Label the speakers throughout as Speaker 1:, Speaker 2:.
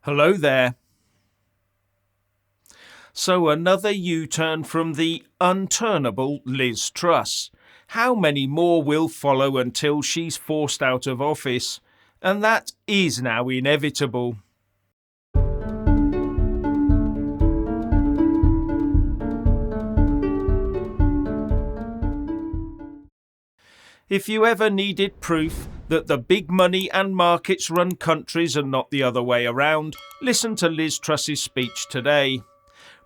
Speaker 1: Hello there. So another U-turn from the unturnable Liz Truss. How many more will follow until she's forced out of office? And that is now inevitable. If you ever needed proof that the big money and markets run countries and not the other way around, listen to Liz Truss's speech today.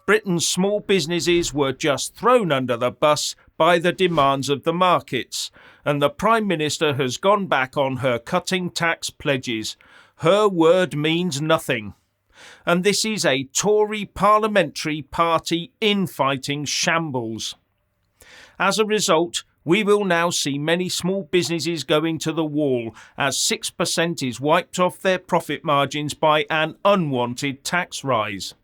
Speaker 1: Britain's small businesses were just thrown under the bus by the demands of the markets, and the Prime Minister has gone back on her cutting tax pledges. Her word means nothing. And this is a Tory parliamentary party infighting shambles. As a result, we will now see many small businesses going to the wall as 6% is wiped off their profit margins by an unwanted tax rise.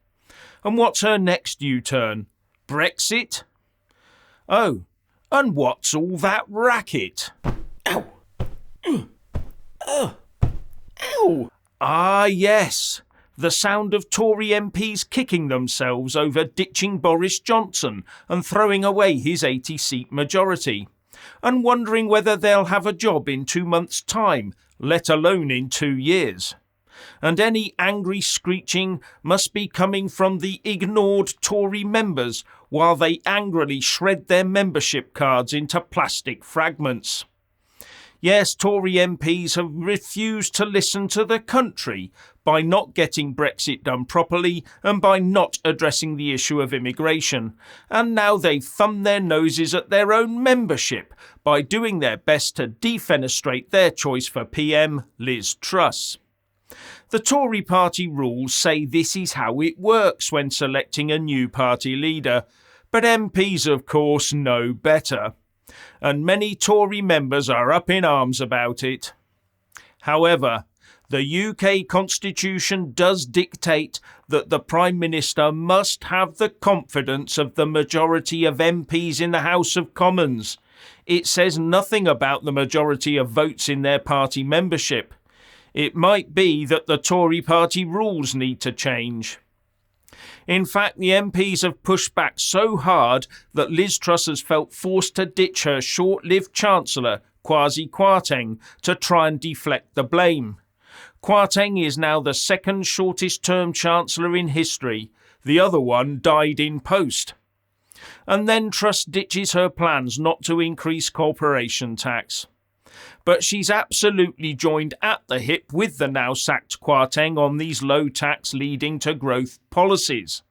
Speaker 1: And what's her next U-turn? Brexit? Oh, and what's all that racket? Ow! Ow! Ah, yes. The sound of Tory MPs kicking themselves over ditching Boris Johnson and throwing away his 80-seat majority, and wondering whether they'll have a job in 2 months' time, let alone in 2 years. And any angry screeching must be coming from the ignored Tory members while they angrily shred their membership cards into plastic fragments. Yes, Tory MPs have refused to listen to the country by not getting Brexit done properly and by not addressing the issue of immigration. And now they thumb their noses at their own membership by doing their best to defenestrate their choice for PM, Liz Truss. The Tory party rules say this is how it works when selecting a new party leader, but MPs, of course, know better. And many Tory members are up in arms about it. However, the UK Constitution does dictate that the Prime Minister must have the confidence of the majority of MPs in the House of Commons. It says nothing about the majority of votes in their party membership. It might be that the Tory party rules need to change. In fact, the MPs have pushed back so hard that Liz Truss has felt forced to ditch her short-lived Chancellor, Kwasi Kwarteng, to try and deflect the blame. Kwarteng is now the second shortest-term Chancellor in history. The other one died in post. And then Truss ditches her plans not to increase corporation tax. But she's absolutely joined at the hip with the now sacked Kwarteng on these low tax leading to growth policies.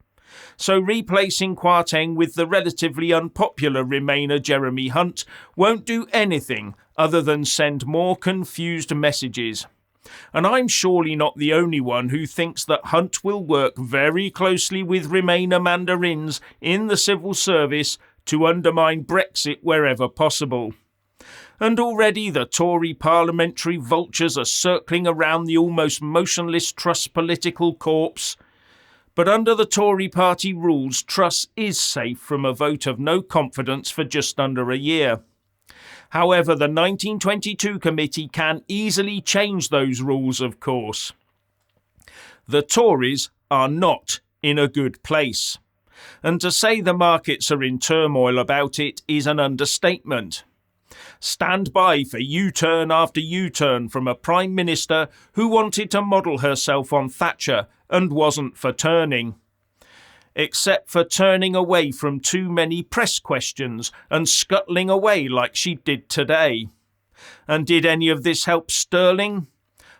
Speaker 1: So replacing Kwarteng with the relatively unpopular Remainer Jeremy Hunt won't do anything other than send more confused messages. And I'm surely not the only one who thinks that Hunt will work very closely with Remainer mandarins in the civil service to undermine Brexit wherever possible. And already the Tory parliamentary vultures are circling around the almost motionless Truss political corpse. But under the Tory party rules, Truss is safe from a vote of no confidence for just under a year. However, the 1922 committee can easily change those rules, of course. The Tories are not in a good place. And to say the markets are in turmoil about it is an understatement. Stand by for U-turn after U-turn from a Prime Minister who wanted to model herself on Thatcher and wasn't for turning. Except for turning away from too many press questions and scuttling away like she did today. And did any of this help sterling?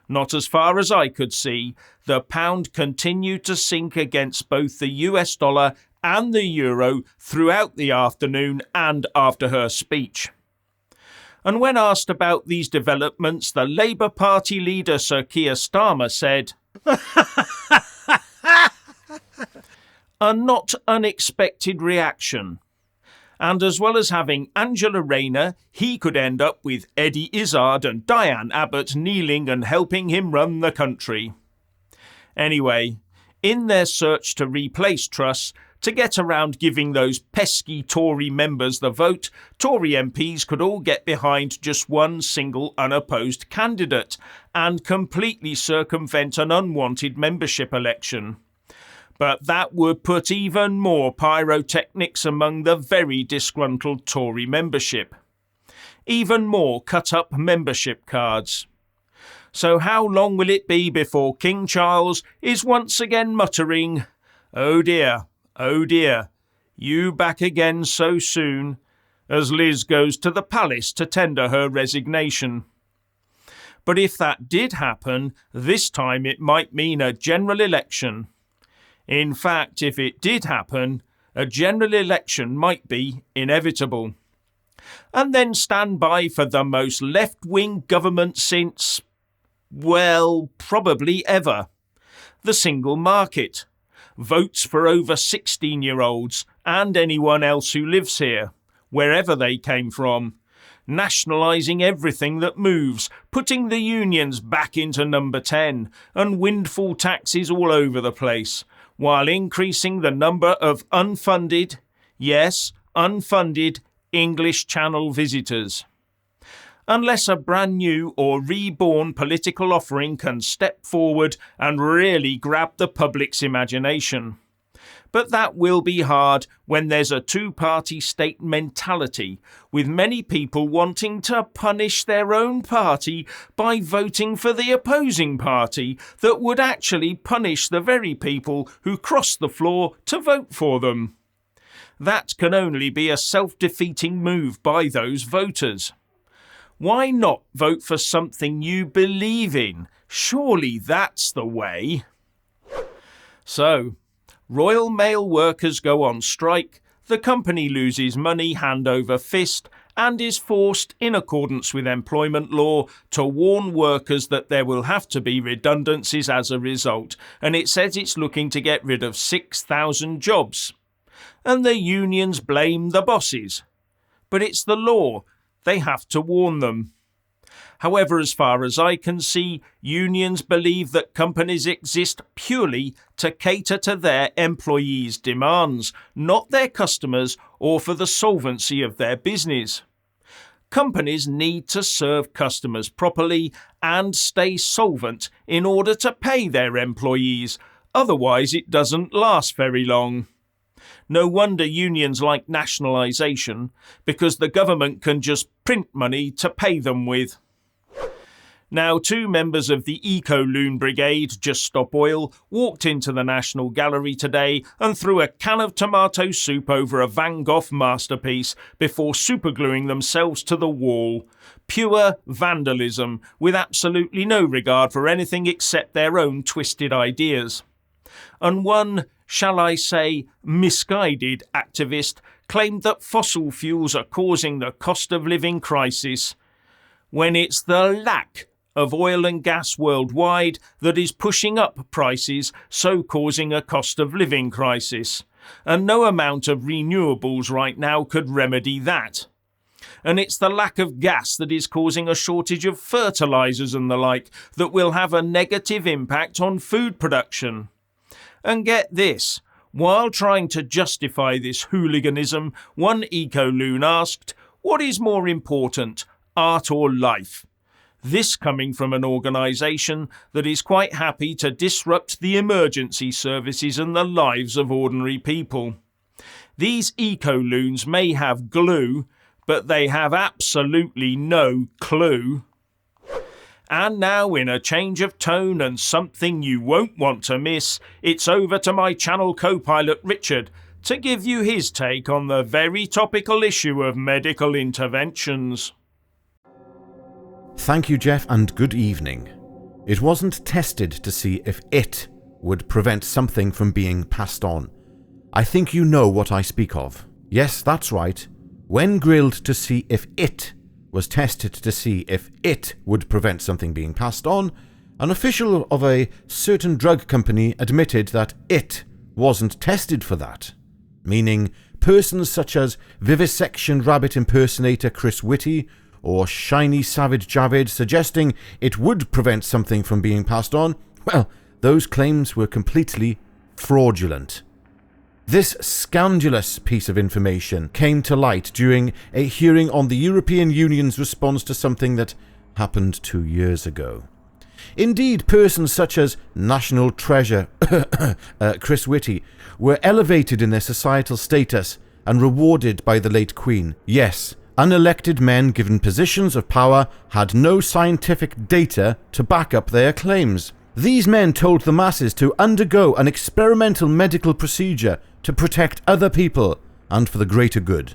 Speaker 1: Not as far as I could see. The pound continued to sink against both the US dollar and the euro throughout the afternoon and after her speech. And when asked about these developments, the Labour Party leader Sir Keir Starmer said, "A not unexpected reaction. And as well as having Angela Rayner, he could end up with Eddie Izzard and Diane Abbott kneeling and helping him run the country." Anyway, in their search to replace Truss, To get around giving those pesky Tory members the vote, Tory MPs could all get behind just one single unopposed candidate and completely circumvent an unwanted membership election. But that would put even more pyrotechnics among the very disgruntled Tory membership. Even more cut-up membership cards. So how long will it be before King Charles is once again muttering, "Oh dear, you back again so soon," as Liz goes to the palace to tender her resignation. But if that did happen, this time it might mean a general election. In fact, if it did happen, a general election might be inevitable. And then stand by for the most left-wing government since, well, probably ever. The single market. Votes for over 16-year-olds and anyone else who lives here, wherever they came from. Nationalising everything that moves, putting the unions back into number 10, and windfall taxes all over the place, while increasing the number of unfunded, yes, unfunded English Channel visitors. Unless a brand new or reborn political offering can step forward and really grab the public's imagination. But that will be hard when there's a two-party state mentality, with many people wanting to punish their own party by voting for the opposing party that would actually punish the very people who crossed the floor to vote for them. That can only be a self-defeating move by those voters. Why not vote for something you believe in? Surely that's the way. So, Royal Mail workers go on strike, the company loses money hand over fist and is forced, in accordance with employment law, to warn workers that there will have to be redundancies as a result, and it says it's looking to get rid of 6,000 jobs. And the unions blame the bosses. But it's the law. They have to warn them. However, as far as I can see, unions believe that companies exist purely to cater to their employees' demands, not their customers or for the solvency of their business. Companies need to serve customers properly and stay solvent in order to pay their employees, otherwise it doesn't last very long. No wonder unions like nationalisation, because the government can just print money to pay them with. Now, 2 members of the Eco-Loon Brigade, Just Stop Oil, walked into the National Gallery today and threw a can of tomato soup over a Van Gogh masterpiece before supergluing themselves to the wall. Pure vandalism, with absolutely no regard for anything except their own twisted ideas. And one, shall I say, misguided activist claimed that fossil fuels are causing the cost of living crisis, when it's the lack of oil and gas worldwide that is pushing up prices, so causing a cost of living crisis. And no amount of renewables right now could remedy that. And it's the lack of gas that is causing a shortage of fertilisers and the like that will have a negative impact on food production. And get this, while trying to justify this hooliganism, one eco-loon asked, "What is more important, art or life?" This coming from an organisation that is quite happy to disrupt the emergency services and the lives of ordinary people. These eco-loons may have glue, but they have absolutely no clue. And now, in a change of tone and something you won't want to miss, it's over to my channel co-pilot Richard to give you his take on the very topical issue of medical interventions.
Speaker 2: Thank you, Jeff, and good evening. It wasn't tested to see if it would prevent something from being passed on. I think you know what I speak of. Yes, that's right. When grilled to see if it was tested to see if it would prevent something being passed on, an official of a certain drug company admitted that it wasn't tested for that, meaning persons such as vivisection rabbit impersonator Chris Whitty or shiny savage Javid suggesting it would prevent something from being passed on, well, those claims were completely fraudulent. This scandalous piece of information came to light during a hearing on the European Union's response to something that happened 2 years ago. Indeed, persons such as National Treasure Chris Whitty were elevated in their societal status and rewarded by the late Queen. Yes, unelected men given positions of power had no scientific data to back up their claims. These men told the masses to undergo an experimental medical procedure to protect other people and for the greater good.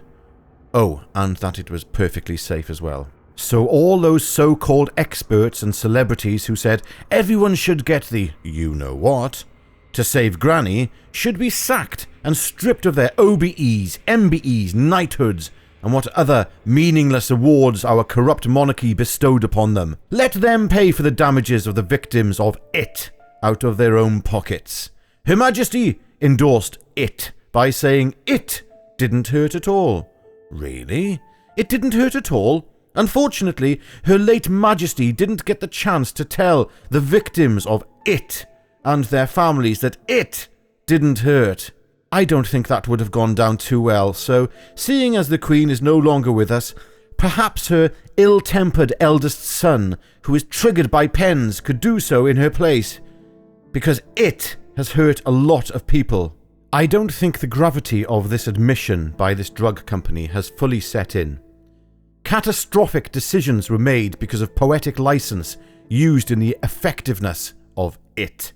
Speaker 2: Oh, and that it was perfectly safe as well. So all those so-called experts and celebrities who said everyone should get the you-know-what to save Granny should be sacked and stripped of their OBEs, MBEs, knighthoods, and what other meaningless awards our corrupt monarchy bestowed upon them. Let them pay for the damages of the victims of it out of their own pockets. Her Majesty endorsed it by saying it didn't hurt at all. Really? It didn't hurt at all? Unfortunately, Her late Majesty didn't get the chance to tell the victims of it and their families that it didn't hurt. I don't think that would have gone down too well, so seeing as the Queen is no longer with us, perhaps her ill-tempered eldest son, who is triggered by pens, could do so in her place, because it has hurt a lot of people. I don't think the gravity of this admission by this drug company has fully set in. Catastrophic decisions were made because of poetic license used in the effectiveness of it.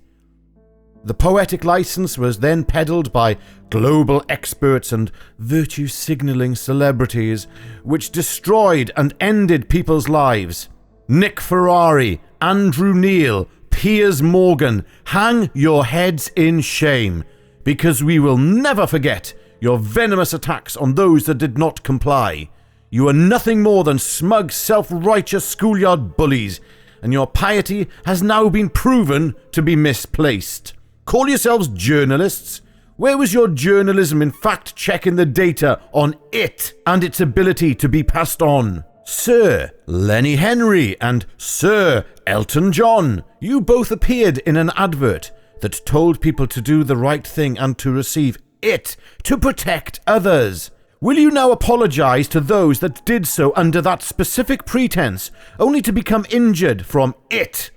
Speaker 2: The poetic license was then peddled by global experts and virtue-signalling celebrities, which destroyed and ended people's lives. Nick Ferrari, Andrew Neil, Piers Morgan, hang your heads in shame, because we will never forget your venomous attacks on those that did not comply. You are nothing more than smug, self-righteous schoolyard bullies, and your piety has now been proven to be misplaced. Call yourselves journalists? Where was your journalism in fact-checking the data on it and its ability to be passed on? Sir Lenny Henry and Sir Elton John, you both appeared in an advert that told people to do the right thing and to receive it to protect others. Will you now apologize to those that did so under that specific pretense, only to become injured from it?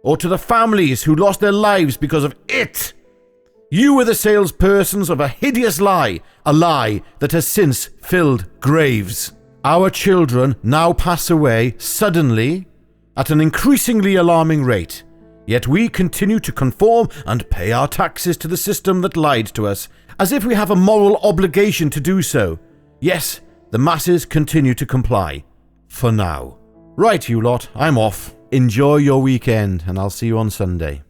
Speaker 2: Or to the families who lost their lives because of it? You were the salespersons of a hideous lie, a lie that has since filled graves. Our children now pass away suddenly at an increasingly alarming rate, yet we continue to conform and pay our taxes to the system that lied to us, as if we have a moral obligation to do so. Yes, the masses continue to comply. For now. Right, you lot, I'm off. Enjoy your weekend, and I'll see you on Sunday.